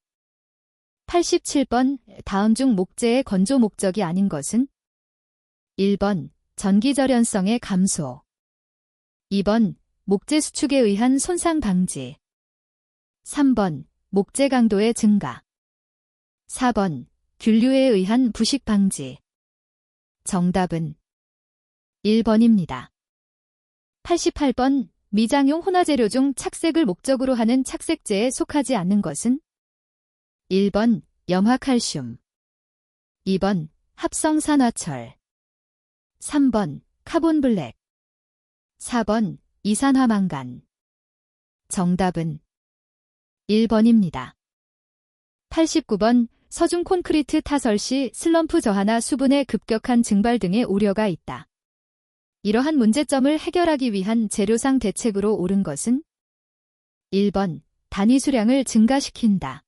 87번 다음 중 목재의 건조 목적이 아닌 것은? 1번 전기절연성의 감소. 2번 목재 수축에 의한 손상 방지. 3번 목재 강도의 증가. 4번 균류에 의한 부식 방지. 정답은 1번입니다. 88번 미장용 혼화재료 중 착색을 목적으로 하는 착색제에 속하지 않는 것은? 1번 염화칼슘. 2번 합성산화철. 3번 카본블랙. 4번 이산화망간. 정답은 1번입니다. 89번 서중 콘크리트 타설 시 슬럼프 저하나 수분의 급격한 증발 등의 우려가 있다. 이러한 문제점을 해결하기 위한 재료상 대책으로 옳은 것은? 1번 단위 수량을 증가시킨다.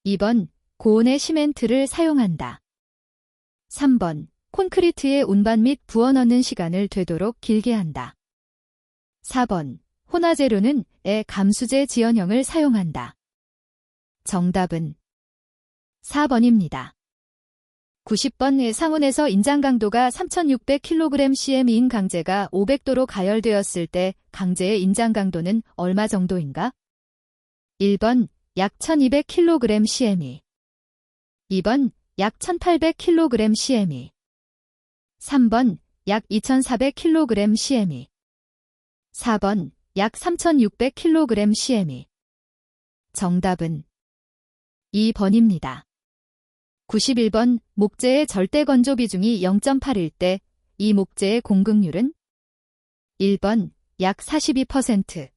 2번 고온의 시멘트를 사용한다. 3번 콘크리트의 운반 및 부어 넣는 시간을 되도록 길게 한다. 4번 혼화재료는 감수제 지연형을 사용한다. 정답은 4번입니다. 90번 상온에서 인장 강도가 3600kg/cm인 강재가 500도로 가열되었을 때 강재의 인장 강도는 얼마 정도인가? 1번 약 1200kg/cm. 2번 약 1800kg/cm. 3번 약 2400kg/cm. 4번 약 3600kg/cm. 정답은 2번입니다. 91번 목재의 절대 건조 비중이 0.8일 때 이 목재의 공급률은? 1번 약 42%.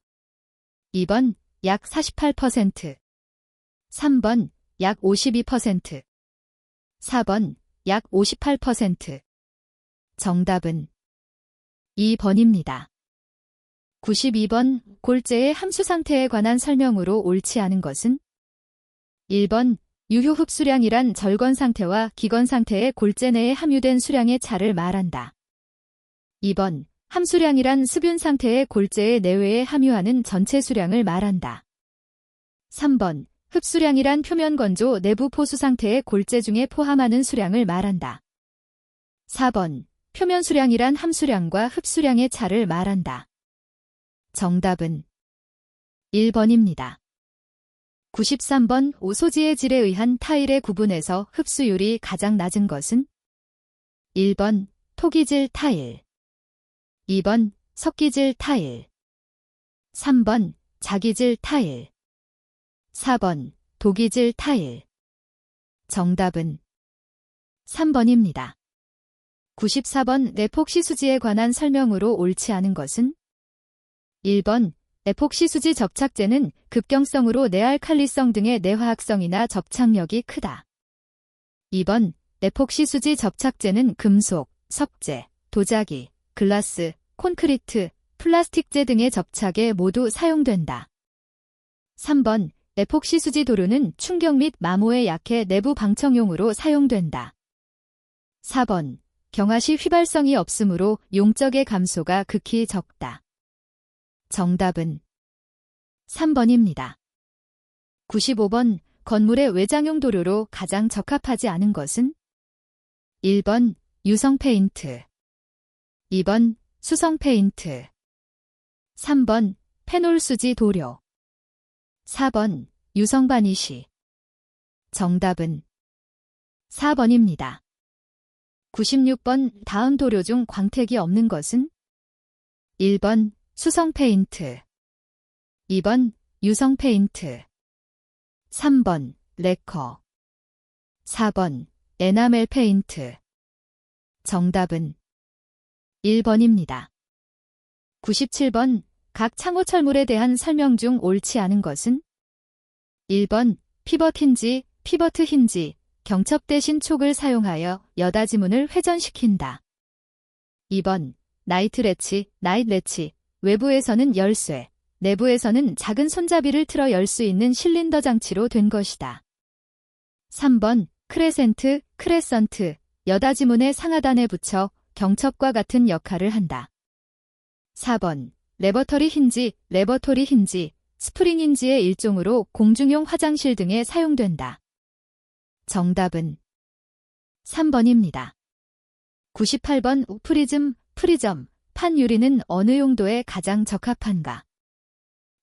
2번 약 48%. 3번 약 52%. 4번 약 58%. 정답은 2번입니다. 92번 골재의 함수 상태에 관한 설명으로 옳지 않은 것은? 1번 유효 흡수량이란 절건 상태와 기건 상태의 골재 내에 함유된 수량의 차를 말한다. 2번 함수량이란 습윤 상태의 골재의 내외에 함유하는 전체 수량을 말한다. 3번 흡수량이란 표면 건조 내부 포수 상태의 골재 중에 포함하는 수량을 말한다. 4번 표면 수량이란 함수량과 흡수량의 차를 말한다. 정답은 1번입니다. 93번 오소지의 질에 의한 타일의 구분에서 흡수율이 가장 낮은 것은? 1번 토기질 타일. 2번 석기질 타일. 3번 자기질 타일. 4번 도기질 타일. 정답은 3번입니다. 94번 에폭시 수지에 관한 설명으로 옳지 않은 것은? 1번 에폭시 수지 접착제는 급경성으로 내알칼리성 등의 내화학성이나 접착력이 크다. 2번 에폭시 수지 접착제는 금속, 석재, 도자기, 글라스, 콘크리트, 플라스틱재 등의 접착에 모두 사용된다. 3번 에폭시 수지 도료는 충격 및 마모에 약해 내부 방청용으로 사용된다. 4번 경화 시 휘발성이 없으므로 용적의 감소가 극히 적다. 정답은 3번입니다. 95번 건물의 외장용 도료로 가장 적합하지 않은 것은? 1번 유성 페인트. 2번 수성 페인트. 3번 페놀 수지 도료. 4번 유성 바니쉬. 정답은 4번입니다. 96번 다음 도료 중 광택이 없는 것은? 1번 수성 페인트. 2번 유성 페인트. 3번 레커. 4번 에나멜 페인트. 정답은 1번입니다. 97번 각 창호철물에 대한 설명 중 옳지 않은 것은? 1번 피벗 힌지, 피버트 힌지, 경첩 대신 촉을 사용하여 여닫이문을 회전시킨다. 2번 나이트 레치, 나잇 레치, 외부에서는 열쇠, 내부에서는 작은 손잡이를 틀어 열 수 있는 실린더 장치로 된 것이다. 3번 크레센트, 크레선트, 여닫이문의 상하단에 붙여 경첩과 같은 역할을 한다. 4번 레버터리 힌지, 레버토리 힌지, 스프링 힌지의 일종으로 공중용 화장실 등에 사용된다. 정답은 3번입니다. 98번 프리즘, 판 유리는 어느 용도에 가장 적합한가?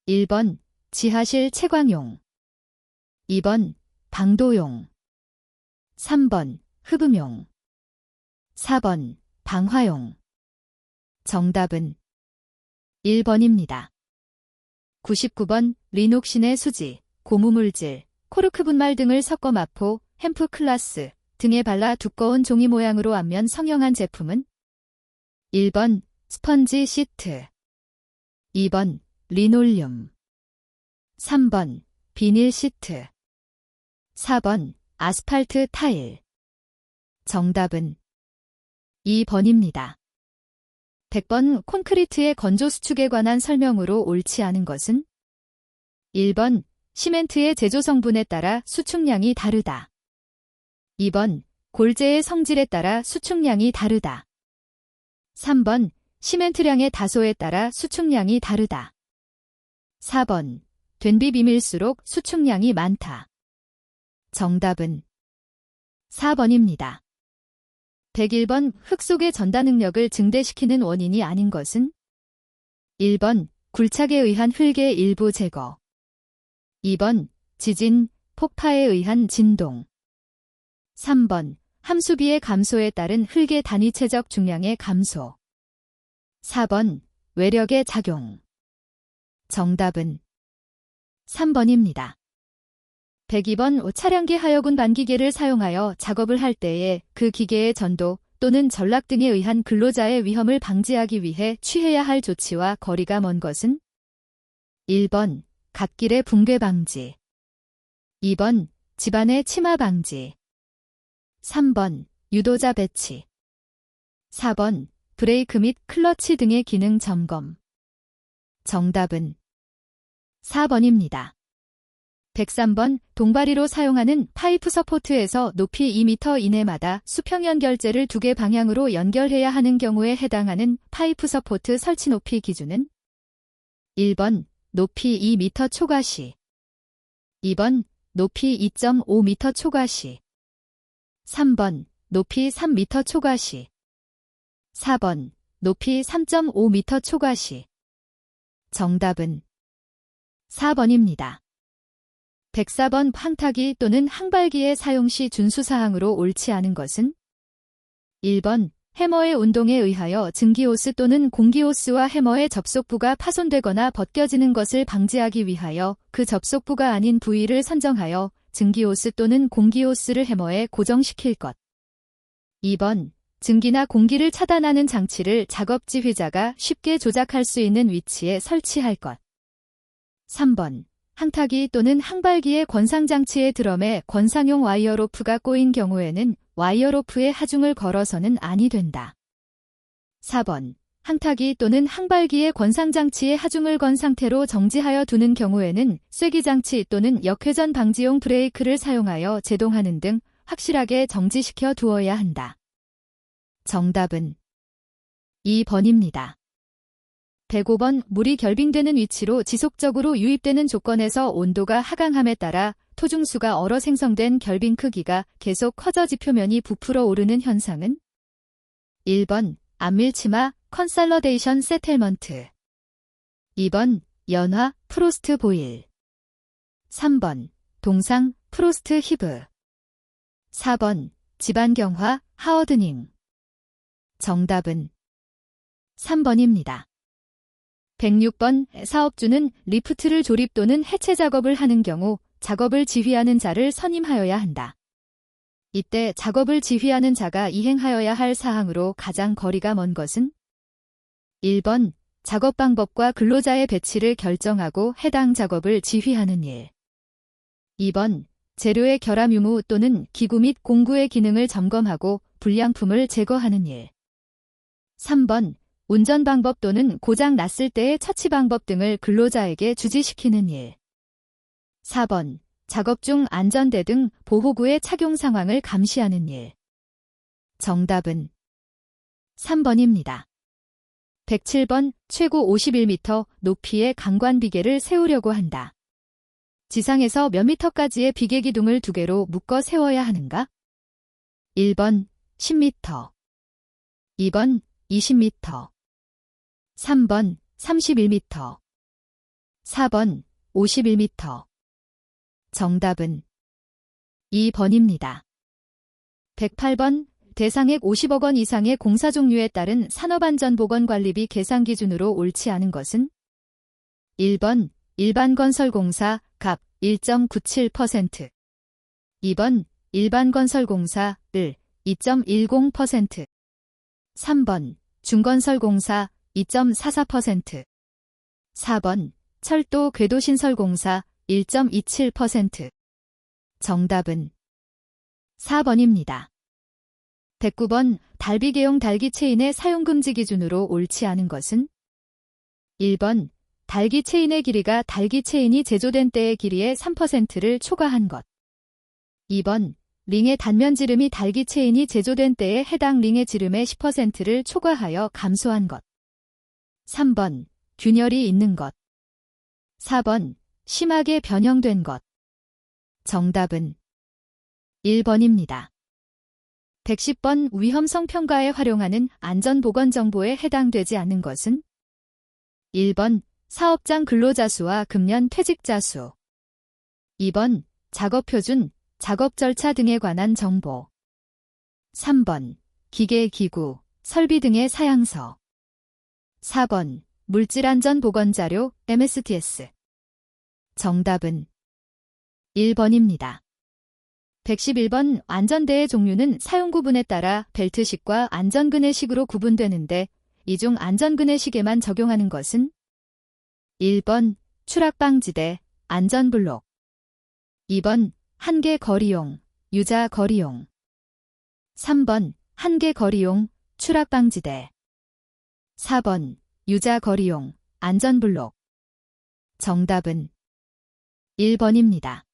1번 지하실 채광용, 2번 방도용, 3번 흡음용, 4번 방화용. 정답은 1번입니다. 99번 리녹신의 수지, 고무물질, 코르크 분말 등을 섞어 마포, 햄프 클라스 등에 발라 두꺼운 종이 모양으로 앞면 성형한 제품은 1번 스펀지 시트, 2번 리놀륨, 3번 비닐 시트, 4번 아스팔트 타일. 정답은 2번입니다. 100번 콘크리트의 건조 수축에 관한 설명으로 옳지 않은 것은 1번 시멘트의 제조 성분에 따라 수축량이 다르다. 2번 골재의 성질에 따라 수축량이 다르다. 3번 시멘트량의 다소에 따라 수축량이 다르다. 4번 된비 비밀수록 수축량이 많다. 정답은 4번입니다. 101번 흙 속의 전다 능력을 증대시키는 원인이 아닌 것은 1번 굴착에 의한 흙의 일부 제거, 2번 지진, 폭파에 의한 진동, 3번 함수비의 감소에 따른 흙의 단위체적 중량의 감소, 4번 외력의 작용. 정답은 3번입니다. 102번 차량기 하여군 반기계를 사용하여 작업을 할 때에 그 기계의 전도 또는 전락 등에 의한 근로자의 위험을 방지하기 위해 취해야 할 조치와 거리가 먼 것은 1번 갓길의 붕괴 방지, 2번 집안의 침하 방지, 3번 유도자 배치, 4번 브레이크 및 클러치 등의 기능 점검. 정답은 4번입니다. 103번 동바리로 사용하는 파이프 서포트에서 높이 2m 이내마다 수평 연결재를 2개 방향으로 연결해야 하는 경우에 해당하는 파이프 서포트 설치 높이 기준은 1번 높이 2m 초과시, 2번 높이 2.5m 초과시, 3번 높이 3m 초과시, 4번 높이 3.5m 초과시. 정답은 4번입니다. 104번 황타기 또는 항발기의 사용 시 준수사항으로 옳지 않은 것은 1번 해머의 운동에 의하여 증기호스 또는 공기호스와 해머의 접속부가 파손되거나 벗겨지는 것을 방지하기 위하여 그 접속부가 아닌 부위를 선정하여 증기호스 또는 공기호스를 해머에 고정시킬 것. 2번 증기나 공기를 차단하는 장치를 작업 지휘자가 쉽게 조작할 수 있는 위치에 설치할 것. 3번 항타기 또는 항발기의 권상장치의 드럼에 권상용 와이어로프가 꼬인 경우에는 와이어로프에 하중을 걸어서는 아니 된다. 4번 항타기 또는 항발기의 권상장치에 하중을 건 상태로 정지하여 두는 경우에는 쐐기장치 또는 역회전 방지용 브레이크를 사용하여 제동하는 등 확실하게 정지시켜 두어야 한다. 정답은 2번입니다. 105번 물이 결빙되는 위치로 지속적으로 유입되는 조건에서 온도가 하강함에 따라 토중수가 얼어 생성된 결빙 크기가 계속 커져 지표면이 부풀어 오르는 현상은 1번 암밀치마 컨설러데이션 세틀먼트, 2번 연화 프로스트 보일, 3번 동상 프로스트 히브, 4번 지반경화 하워드닝. 정답은 3번입니다. 106번 사업주는 리프트를 조립 또는 해체 작업을 하는 경우 작업을 지휘하는 자를 선임하여야 한다. 이때 작업을 지휘하는 자가 이행하여야 할 사항으로 가장 거리가 먼 것은 1번 작업 방법과 근로자의 배치를 결정하고 해당 작업을 지휘하는 일, 2번 재료의 결함 유무 또는 기구 및 공구의 기능을 점검하고 불량품을 제거하는 일, 3번 운전 방법 또는 고장 났을 때의 처치 방법 등을 근로자에게 주지시키는 일, 4번 작업 중 안전대 등 보호구의 착용 상황을 감시하는 일. 정답은 3번입니다. 107번 최고 51m 높이의 강관비계를 세우려고 한다. 지상에서 몇 미터까지의 비계기둥을 2개로 묶어 세워야 하는가? 1번 10m, 2번 20m, 3번 31m, 4번 51m. 정답은 2번입니다. 108번 대상액 50억 원 이상의 공사 종류에 따른 산업안전보건관리비 계산 기준으로 옳지 않은 것은? 1번 일반건설공사 갑 1.97%, 2번 일반건설공사 을 2.10%, 3번 중건설공사 2.44%, 4번 철도 궤도신설공사 1.27%. 정답은 4번입니다. 109번 달비계용 달기 체인의 사용금지 기준으로 옳지 않은 것은? 1번 달기 체인의 길이가 달기 체인이 제조된 때의 길이의 3%를 초과한 것. 2번 링의 단면 지름이 달기 체인이 제조된 때에 해당 링의 지름의 10%를 초과하여 감소한 것. 3번 균열이 있는 것. 4번 심하게 변형된 것. 정답은 1번입니다. 110번 위험성 평가에 활용하는 안전보건정보에 해당되지 않는 것은? 1번 사업장 근로자 수와 금년 퇴직자 수, 2번 작업표준, 작업 절차 등에 관한 정보, 3번 기계, 기구, 설비 등의 사양서, 4번 물질안전보건자료 MSTS. 정답은 1번입니다. 111번 안전대의 종류는 사용 구분에 따라 벨트식과 안전그네식으로 구분되는데 이 중 안전그네식에만 적용하는 것은? 1번 추락방지대, 안전블록, 2번 한계거리용, 유자거리용, 3번 한계거리용, 추락방지대, 4번 유자거리용, 안전블록. 정답은 1번입니다.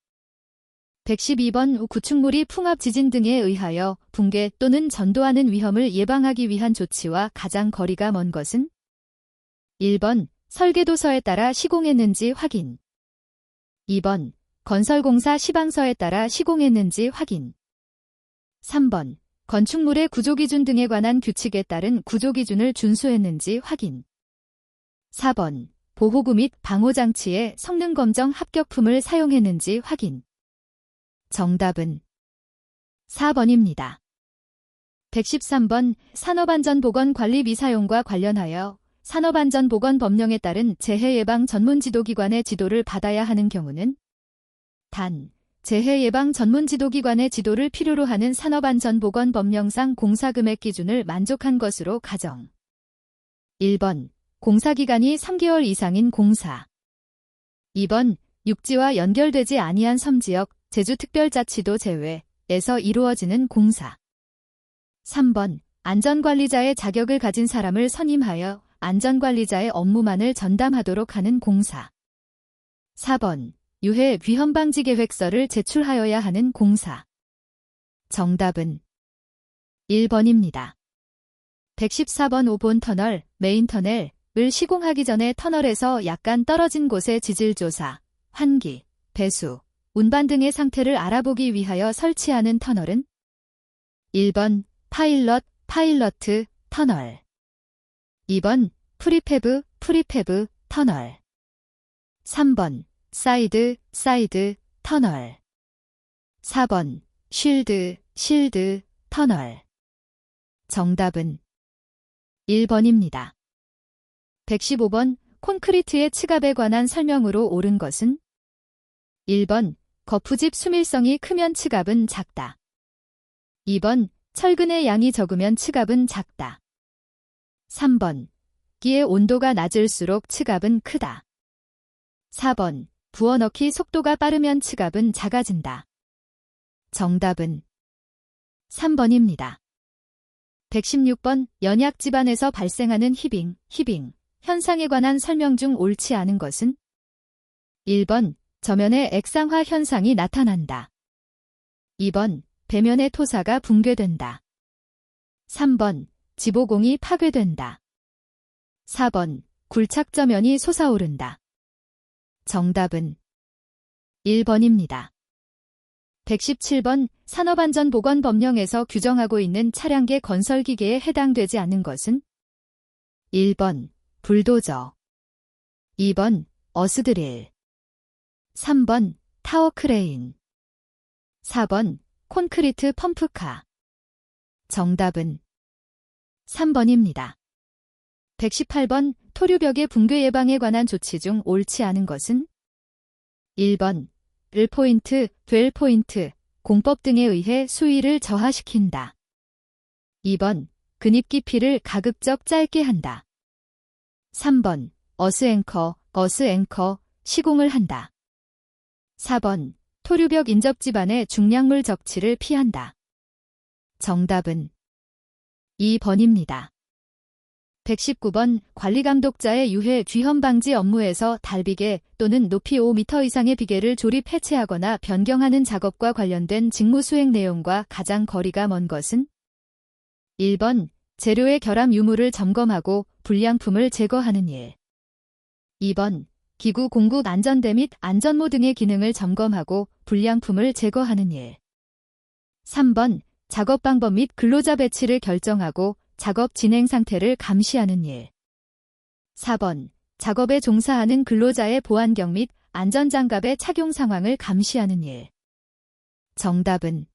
112번 구축물이 풍압 지진 등에 의하여 붕괴 또는 전도하는 위험을 예방하기 위한 조치와 가장 거리가 먼 것은? 1번 설계도서에 따라 시공했는지 확인, 2번 건설공사 시방서에 따라 시공했는지 확인, 3번 건축물의 구조기준 등에 관한 규칙에 따른 구조기준을 준수했는지 확인, 4번 보호구 및 방호장치에 성능검정 합격품을 사용했는지 확인. 정답은 4번입니다. 113번 산업안전보건관리비 사용과 관련하여 산업안전보건법령에 따른 재해예방 전문지도기관의 지도를 받아야 하는 경우는? 단, 재해예방 전문지도기관의 지도를 필요로 하는 산업안전보건법령상 공사금액 기준을 만족한 것으로 가정. 1번 공사기간이 3개월 이상인 공사, 2번 육지와 연결되지 아니한 섬지역 제주특별자치도 제외에서 이루어지는 공사, 3번 안전관리자의 자격을 가진 사람을 선임하여 안전관리자의 업무만을 전담하도록 하는 공사, 4번 유해 위험방지 계획서를 제출하여야 하는 공사. 정답은 1번입니다. 114번 5번 터널, 메인터널을 시공하기 전에 터널에서 약간 떨어진 곳의 지질조사, 환기, 배수, 운반 등의 상태를 알아보기 위하여 설치하는 터널은? 1번 파일러트 터널, 2번 프리패브 터널, 3번 사이드 터널, 4번 쉴드 터널. 정답은 1번입니다. 115번 콘크리트의 층압에 관한 설명으로 옳은 것은? 1번 거푸집 수밀성이 크면 층압은 작다, 2번 철근의 양이 적으면 층압은 작다, 3번 기의 온도가 낮을수록 층압은 크다, 4번 부어넣기 속도가 빠르면 층압은 작아진다. 정답은 3번입니다. 116번 연약 집안에서 발생하는 히빙 현상에 관한 설명 중 옳지 않은 것은? 1번 저면에 액상화 현상이 나타난다, 2번 배면의 토사가 붕괴된다, 3번 지보공이 파괴된다, 4번 굴착저면이 솟아오른다. 정답은 1번입니다. 117번 산업안전보건법령에서 규정하고 있는 차량계 건설기계에 해당되지 않는 것은 1번 불도저, 2번 어스드릴, 3번 타워크레인, 4번 콘크리트 펌프카. 정답은 3번입니다. 118번 토류벽의 붕괴 예방에 관한 조치 중 옳지 않은 것은 1번 을포인트, 될 포인트, 공법 등에 의해 수위를 저하시킨다. 2번 근입 깊이를 가급적 짧게 한다. 3번 어스앵커, 시공을 한다. 4번 토류벽 인접 지반의 중량물 적치를 피한다. 정답은 2번입니다. 119번 관리감독자의 유해 뒤험 방지 업무에서 달비계 또는 높이 5m 이상의 비계를 조립 해체하거나 변경하는 작업과 관련된 직무 수행 내용과 가장 거리가 먼 것은 1번 재료의 결함 유무를 점검하고 불량품을 제거하는 일, 2번 기구 공급 안전대 및 안전모 등의 기능을 점검하고 불량품을 제거하는 일, 3번 작업 방법 및 근로자 배치를 결정하고 작업 진행 상태를 감시하는 일, 4번 작업에 종사하는 근로자의 보안경 및 안전장갑의 착용 상황을 감시하는 일. 정답은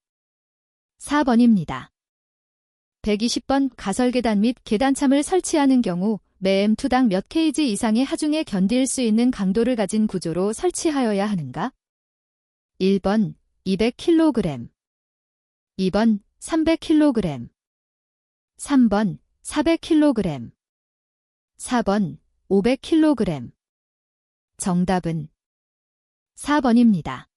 4번입니다. 120번 가설계단 및 계단참을 설치하는 경우 매 M2당 몇 kg 이상의 하중에 견딜 수 있는 강도를 가진 구조로 설치하여야 하는가? 1번 200kg, 2번 300kg, 3번 400kg, 4번 500kg. 정답은 4번입니다.